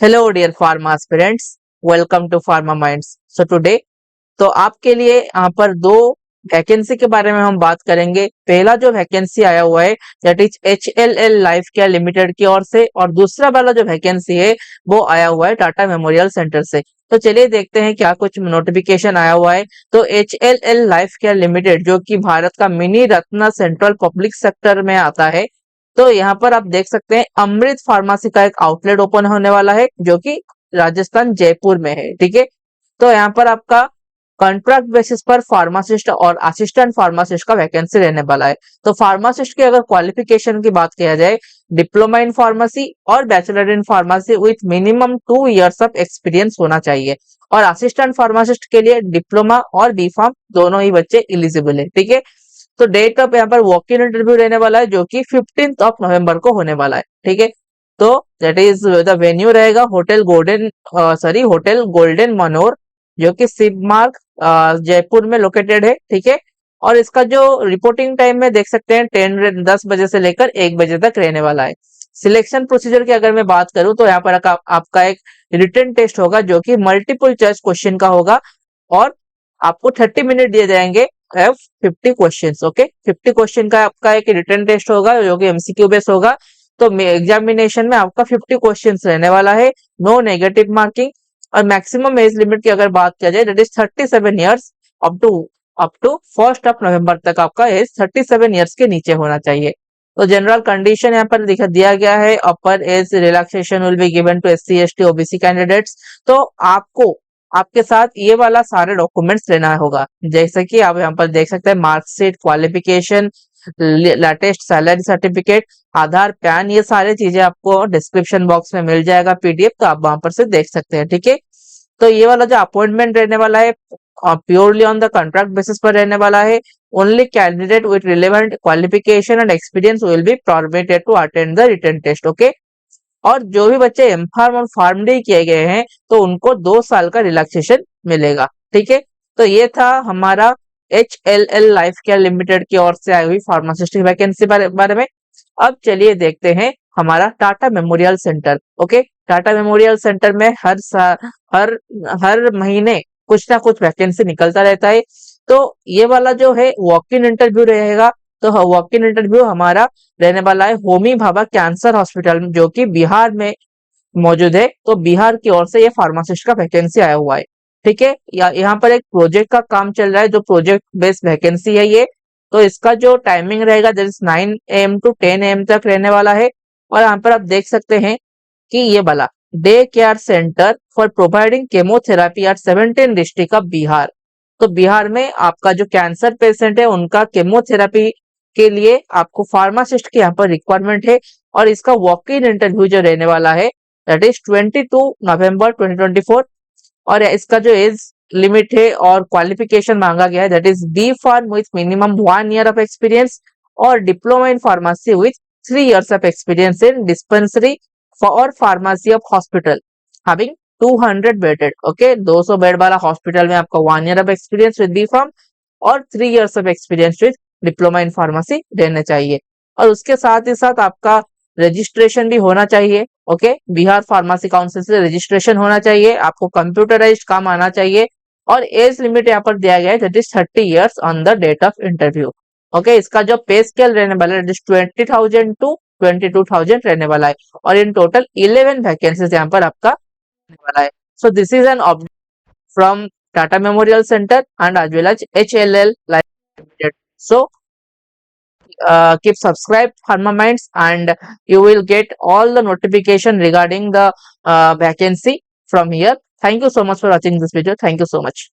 Hello dear pharma aspirants, welcome to pharma minds. So today तो आपके लिए यहाँ पर दो वैकेंसी के बारे में हम बात करेंगे। पहला जो वैकेंसी आया हुआ है that is HLL life care limited की ओर से, और दूसरा वाला जो वैकेंसी है वो आया हुआ है टाटा मेमोरियल सेंटर से। तो चलिए देखते हैं क्या कुछ नोटिफिकेशन आया हुआ है। तो HLL लाइफ केयर लिमिटेड जो कि भारत का मिनी रत्न सेंट्रल पब्लिक सेक्टर में आता है, तो यहाँ पर आप देख सकते हैं अमृत फार्मेसी का एक आउटलेट ओपन होने वाला है जो कि राजस्थान जयपुर में है। ठीक है, तो यहाँ पर आपका कॉन्ट्रैक्ट बेसिस पर फार्मासिस्ट और असिस्टेंट फार्मासिस्ट का वैकेंसी रहने वाला है। तो फार्मासिस्ट की अगर क्वालिफिकेशन की बात किया जाए, डिप्लोमा इन फार्मेसी और bachelor in pharmacy with minimum 2 years of experience होना चाहिए। और असिस्टेंट फार्मासिस्ट के लिए डिप्लोमा और बी फार्म दोनों ही बच्चे एलिजिबल है। ठीक है, तो डेट ऑफ यहाँ पर वॉक इन इंटरव्यू रहने वाला है जो कि 15 नवंबर को होने वाला है। ठीक है, तो दैट इज द वेन्यू रहेगा होटल गोल्डन मनोर, जो कि शिव मार्ग जयपुर में लोकेटेड है। ठीक है, और इसका जो रिपोर्टिंग टाइम में देख सकते हैं 10 बजे से लेकर 1 बजे तक रहने वाला है। सिलेक्शन प्रोसीजर की अगर मैं बात करूं तो यहाँ पर आपका एक रिटन टेस्ट होगा जो कि मल्टीपल चॉइस क्वेश्चन का होगा, और आपको 30 मिनट दिए जाएंगे। 50 क्वेश्चन, ओके। 50 क्वेश्चन का आपका एक रिटन टेस्ट होगा जो कि MCQ बेस होगा। तो एग्जामिनेशन में आपका 50 क्वेश्चन रहने वाला है, नो नेगेटिव मार्किंग। और मैक्सिमम एज लिमिट की अगर बात किया जाए that is 37 years. Up to 1 November तक आपका एज 37 ईयर्स के नीचे होना चाहिए। तो जनरल कंडीशन यहाँ पर दिया गया है, upper age relaxation will be given to SC ST OBC candidates. तो आपको आपके साथ ये वाला सारे डॉक्यूमेंट्स लेना होगा, जैसे कि आप यहाँ पर देख सकते हैं marksheet, qualification, latest salary certificate, Aadhaar, PAN, ये सारी चीजें आपको डिस्क्रिप्शन बॉक्स में मिल जाएगा PDF, तो आप वहां पर से देख सकते हैं। ठीक है, तो ये वाला जो अपॉइंटमेंट रहने वाला है purely on the contract basis पर रहने वाला है। Only candidate with relevant qualification and experience will be permitted to attend the written test. Okay, और जो भी बच्चे एमफार्म और फार्म डी किए गए हैं तो उनको 2 साल का रिलैक्सेशन मिलेगा। ठीक है, तो ये था हमारा HLL लाइफ केयर लिमिटेड की ओर से आई हुई फार्मासिस्ट की वैकेंसी बारे में। अब चलिए देखते हैं हमारा Tata memorial centre. Okay, Tata memorial centre में हर हर महीने कुछ ना कुछ वैकेंसी निकलता रहता है। तो ये वाला जो है वॉक इन इंटरव्यू रहेगा। तो वॉक इन इंटरव्यू हमारा रहने वाला है होमी भाभा कैंसर हॉस्पिटल में, जो कि बिहार में मौजूद है। तो बिहार की ओर से ये फार्मासिस्ट का वैकेंसी आया हुआ है। ठीक है, यहाँ पर एक प्रोजेक्ट का काम चल रहा है, जो प्रोजेक्ट बेस्ड वैकेंसी है ये। तो इसका जो टाइमिंग रहेगा that is 9 AM to 10 AM तक रहने वाला है। और यहाँ पर आप देख सकते हैं कि ये वाला day care centre for providing chemotherapy at 17 district of Bihar. तो बिहार में आपका जो कैंसर पेशेंट है उनका केमोथेरापी के लिए आपको फार्मासिस्ट की यहाँ पर रिक्वायरमेंट है। और इसका वॉक इन इंटरव्यू जो रहने वाला है दैट इज 22 नवंबर 2024। और इसका जो एज लिमिट है और क्वालिफिकेशन मांगा गया है that is B pharm with minimum 1 year of experience, और diploma in pharmacy with 3 years of experience in dispensary for pharmacy of hospital having 200 bedded. Okay, 200 bed वाला हॉस्पिटल में आपका 1 year of experience with B pharm और 3 years of experience with diploma in pharmacy रहने चाहिए। और उसके साथ ही साथ आपका रजिस्ट्रेशन भी होना चाहिए। ओके, बिहार फार्मेसी काउंसिल से रजिस्ट्रेशन होना चाहिए, आपको कंप्यूटराइज्ड काम आना चाहिए। और एज लिमिट यहाँ पर दिया गया है that is 30 years on the date of interview. Okay, इसका जो पे स्केल रहने वाला है 20,000 टू 22,000 रहने वाला है। और इन टोटल 11 वैकेंसीज यहाँ पर आपका रहने वाला है। So this is an option from Tata memorial centre and as well as HLL life limited. So keep subscribe Pharma Minds, and you will get all the notification regarding the vacancy from here. Thank you so much for watching this video. Thank you so much.